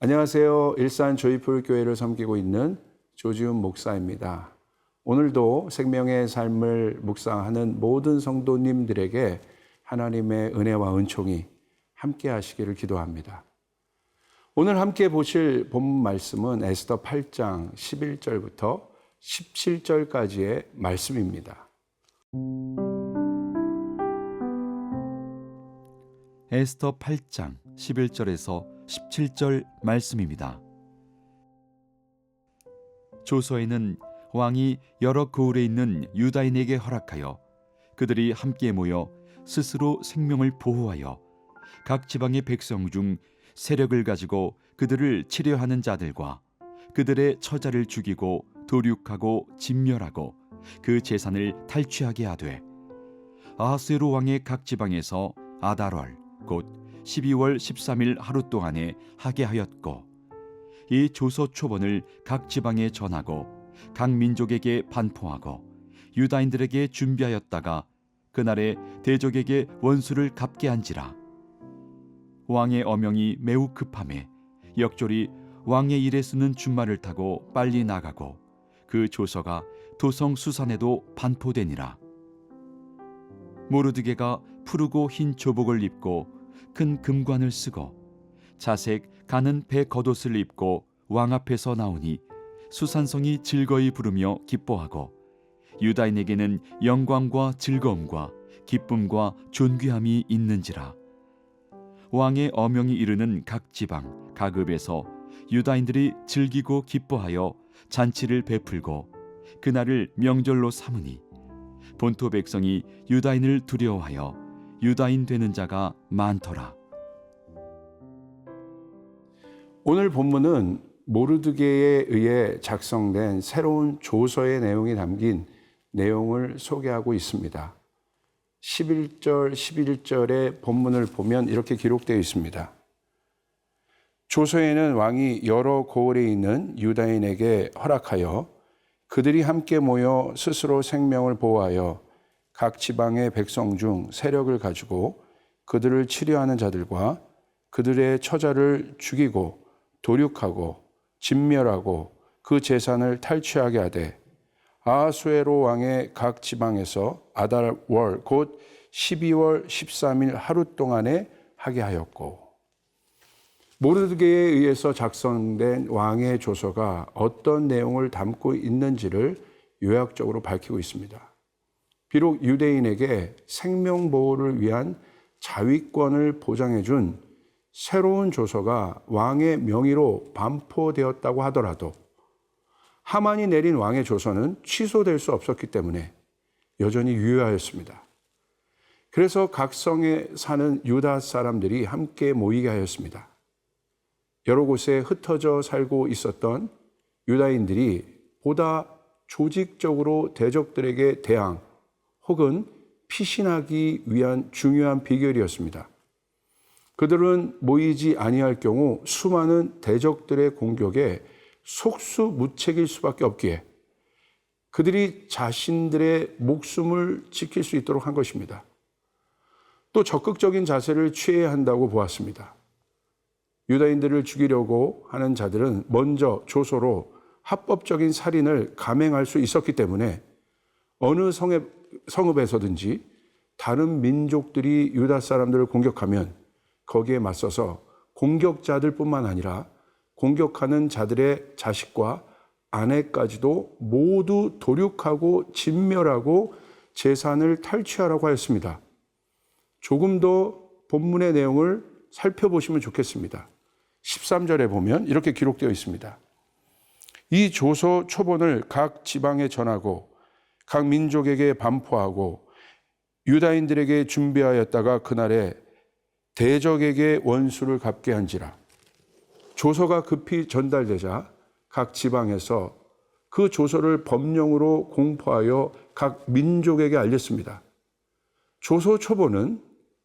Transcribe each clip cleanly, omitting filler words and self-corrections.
안녕하세요. 일산 조이풀 교회를 섬기고 있는 조지훈 목사입니다. 오늘도 생명의 삶을 묵상하는 모든 성도님들에게 하나님의 은혜와 은총이 함께 하시기를 기도합니다. 오늘 함께 보실 본문 말씀은 에스더 8장 11절부터 17절까지의 말씀입니다. 에스더 8장 11절에서 17절 말씀입니다. 조서에는 왕이 여러 고을에 있는 유다인에게 허락하여 그들이 함께 모여 스스로 생명을 보호하여 각 지방의 백성 중 세력을 가지고 그들을 치려하는 자들과 그들의 처자를 죽이고 도륙하고 진멸하고 그 재산을 탈취하게 하되 아하스웨로 왕의 각 지방에서 아달월 곧 12월 13일 하루 동안에 하게 하였고, 이 조서 초본을 각 지방에 전하고 각 민족에게 반포하고 유다인들에게 준비하였다가 그날에 대적에게 원수를 갚게 한지라. 왕의 어명이 매우 급함에 역졸이 왕의 일에 쓰는 준말을 타고 빨리 나가고 그 조서가 도성 수산에도 반포되니라. 모르드게가 푸르고 흰 조복을 입고 큰 금관을 쓰고 자색 가는 배 겉옷을 입고 왕 앞에서 나오니 수산성이 즐거이 부르며 기뻐하고 유다인에게는 영광과 즐거움과 기쁨과 존귀함이 있는지라. 왕의 어명이 이르는 각 지방 각 읍에서 유다인들이 즐기고 기뻐하여 잔치를 베풀고 그날을 명절로 삼으니 본토 백성이 유다인을 두려워하여 유다인 되는 자가 많더라. 오늘 본문은 모르드게에 의해 작성된 새로운 조서의 내용이 담긴 내용을 소개하고 있습니다. 11절, 11절의 본문을 보면 이렇게 기록되어 있습니다. 조서에는 왕이 여러 고을에 있는 유다인에게 허락하여 그들이 함께 모여 스스로 생명을 보호하여 각 지방의 백성 중 세력을 가지고 그들을 치려하는 자들과 그들의 처자를 죽이고 도륙하고 진멸하고 그 재산을 탈취하게 하되 아하수에로 왕의 각 지방에서 아달월 곧 12월 13일 하루 동안에 하게 하였고. 모르드게에 의해서 작성된 왕의 조서가 어떤 내용을 담고 있는지를 요약적으로 밝히고 있습니다. 비록 유대인에게 생명보호를 위한 자위권을 보장해 준 새로운 조서가 왕의 명의로 반포되었다고 하더라도 하만이 내린 왕의 조서는 취소될 수 없었기 때문에 여전히 유효하였습니다. 그래서 각 성에 사는 유다 사람들이 함께 모이게 하였습니다. 여러 곳에 흩어져 살고 있었던 유다인들이 보다 조직적으로 대적들에게 대항 혹은 피신하기 위한 중요한 비결이었습니다. 그들은 모이지 아니할 경우 수많은 대적들의 공격에 속수무책일 수밖에 없기에 그들이 자신들의 목숨을 지킬 수 있도록 한 것입니다. 또 적극적인 자세를 취해야 한다고 보았습니다. 유다인들을 죽이려고 하는 자들은 먼저 조서로 합법적인 살인을 감행할 수 있었기 때문에 어느 성읍에서든지 다른 민족들이 유다 사람들을 공격하면 거기에 맞서서 공격자들뿐만 아니라 공격하는 자들의 자식과 아내까지도 모두 도륙하고 진멸하고 재산을 탈취하라고 하였습니다. 조금 더 본문의 내용을 살펴보시면 좋겠습니다. 13절에 보면 이렇게 기록되어 있습니다. 이 조서 초본을 각 지방에 전하고 각 민족에게 반포하고 유다인들에게 준비하였다가 그날에 대적에게 원수를 갚게 한지라. 조서가 급히 전달되자 각 지방에서 그 조서를 법령으로 공포하여 각 민족에게 알렸습니다. 조서 초본은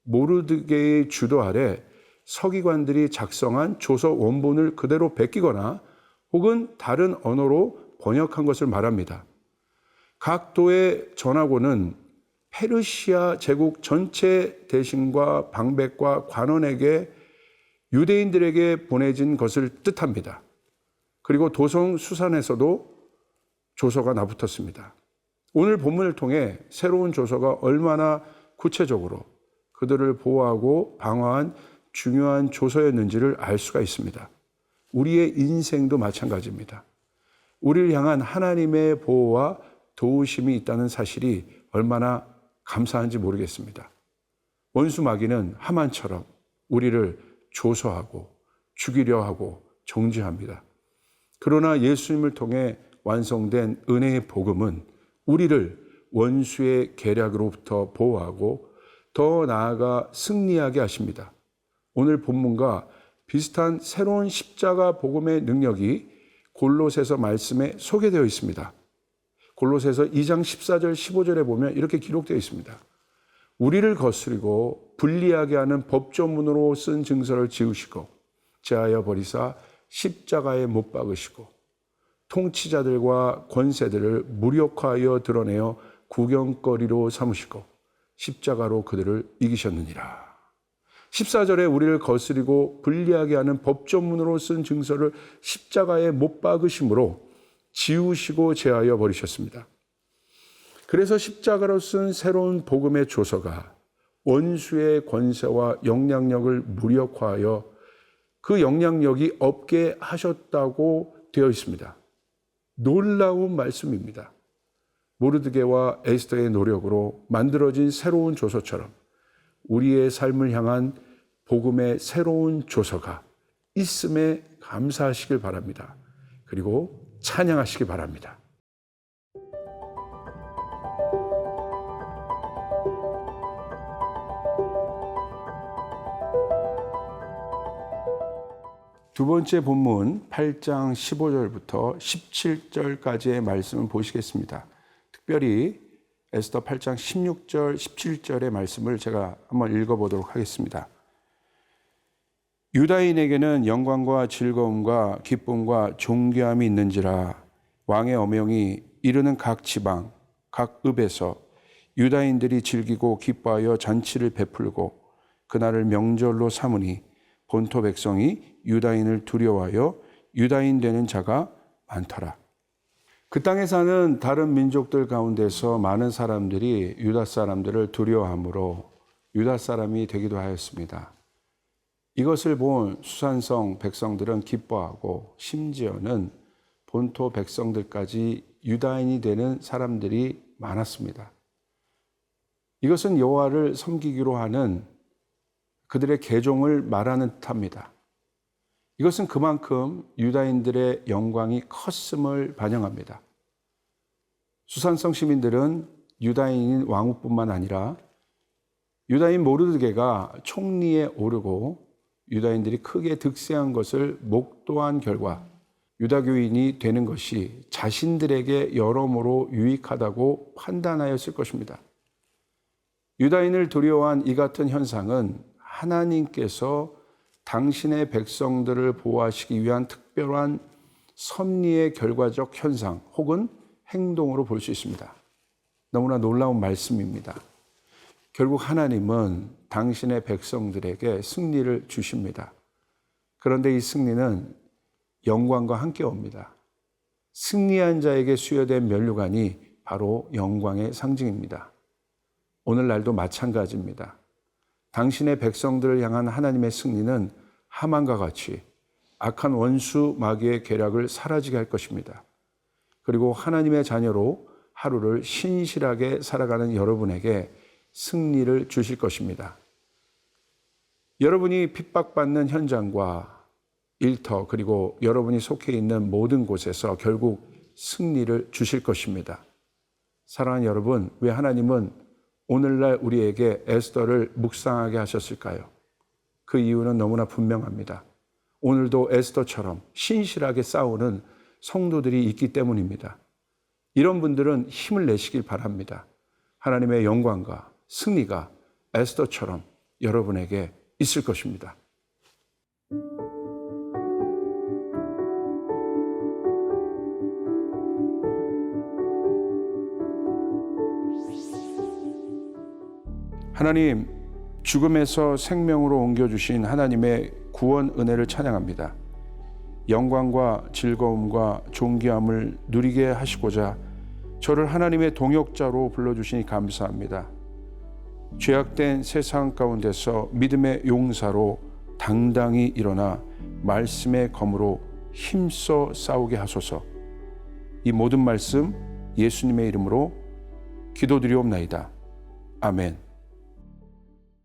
모르드게의 주도 아래 서기관들이 작성한 조서 원본을 그대로 베끼거나 혹은 다른 언어로 번역한 것을 말합니다. 각 도의 전하고는 페르시아 제국 전체 대신과 방백과 관원에게 유대인들에게 보내진 것을 뜻합니다. 그리고 도성 수산에서도 조서가 나붙었습니다. 오늘 본문을 통해 새로운 조서가 얼마나 구체적으로 그들을 보호하고 방어한 중요한 조서였는지를 알 수가 있습니다. 우리의 인생도 마찬가지입니다. 우리를 향한 하나님의 보호와 도우심이 있다는 사실이 얼마나 감사한지 모르겠습니다. 원수 마귀는 하만처럼 우리를 조소하고 죽이려 하고 정죄합니다. 그러나 예수님을 통해 완성된 은혜의 복음은 우리를 원수의 계략으로부터 보호하고 더 나아가 승리하게 하십니다. 오늘 본문과 비슷한 새로운 십자가 복음의 능력이 골로새서 말씀에 소개되어 있습니다. 골로새서 2장 14절 15절에 보면 이렇게 기록되어 있습니다. 우리를 거스리고 불리하게 하는 법조문으로 쓴 증서를 지우시고 제하여 버리사 십자가에 못 박으시고 통치자들과 권세들을 무력화하여 드러내어 구경거리로 삼으시고 십자가로 그들을 이기셨느니라. 14절에 우리를 거스리고 불리하게 하는 법조문으로 쓴 증서를 십자가에 못 박으심으로 지우시고 제하여 버리셨습니다. 그래서 십자가로 쓴 새로운 복음의 조서가 원수의 권세와 영향력을 무력화하여 그 영향력이 없게 하셨다고 되어 있습니다. 놀라운 말씀입니다. 모르드게와 에스더의 노력으로 만들어진 새로운 조서처럼 우리의 삶을 향한 복음의 새로운 조서가 있음에 감사하시길 바랍니다. 그리고 찬양하시기 바랍니다. 두 번째 본문 8장 15절부터 17절까지의 말씀을 보시겠습니다. 특별히 에스더 8장 16절, 17절의 말씀을 제가 한번 읽어보도록 하겠습니다. 유다인에게는 영광과 즐거움과 기쁨과 존귀함이 있는지라 왕의 어명이 이르는 각 지방, 각 읍에서 유다인들이 즐기고 기뻐하여 잔치를 베풀고 그날을 명절로 삼으니 본토 백성이 유다인을 두려워하여 유다인 되는 자가 많더라. 그 땅에 사는 다른 민족들 가운데서 많은 사람들이 유다 사람들을 두려워함으로 유다 사람이 되기도 하였습니다. 이것을 본 수산성 백성들은 기뻐하고 심지어는 본토 백성들까지 유다인이 되는 사람들이 많았습니다. 이것은 여호와를 섬기기로 하는 그들의 계종을 말하는 듯합니다. 이것은 그만큼 유다인들의 영광이 컸음을 반영합니다. 수산성 시민들은 유다인인 왕후뿐만 아니라 유다인 모르드게가 총리에 오르고 유다인들이 크게 득세한 것을 목도한 결과 유다교인이 되는 것이 자신들에게 여러모로 유익하다고 판단하였을 것입니다. 유다인을 두려워한 이 같은 현상은 하나님께서 당신의 백성들을 보호하시기 위한 특별한 섭리의 결과적 현상 혹은 행동으로 볼 수 있습니다. 너무나 놀라운 말씀입니다. 결국 하나님은 당신의 백성들에게 승리를 주십니다. 그런데 이 승리는 영광과 함께 옵니다. 승리한 자에게 수여된 면류관이 바로 영광의 상징입니다. 오늘날도 마찬가지입니다. 당신의 백성들을 향한 하나님의 승리는 하만과 같이 악한 원수 마귀의 계략을 사라지게 할 것입니다. 그리고 하나님의 자녀로 하루를 신실하게 살아가는 여러분에게 승리를 주실 것입니다. 여러분이 핍박받는 현장과 일터 그리고 여러분이 속해 있는 모든 곳에서 결국 승리를 주실 것입니다. 사랑하는 여러분, 왜 하나님은 오늘날 우리에게 에스더를 묵상하게 하셨을까요? 그 이유는 너무나 분명합니다. 오늘도 에스더처럼 신실하게 싸우는 성도들이 있기 때문입니다. 이런 분들은 힘을 내시길 바랍니다. 하나님의 영광과 승리가 에스더처럼 여러분에게 있을 것입니다. 하나님, 죽음에서 생명으로 옮겨주신 하나님의 구원 은혜를 찬양합니다. 영광과 즐거움과 존귀함을 누리게 하시고자 저를 하나님의 동역자로 불러주시니 감사합니다. 죄악된 세상 가운데서 믿음의 용사로 당당히 일어나 말씀의 검으로 힘써 싸우게 하소서. 이 모든 말씀 예수님의 이름으로 기도드리옵나이다. 아멘.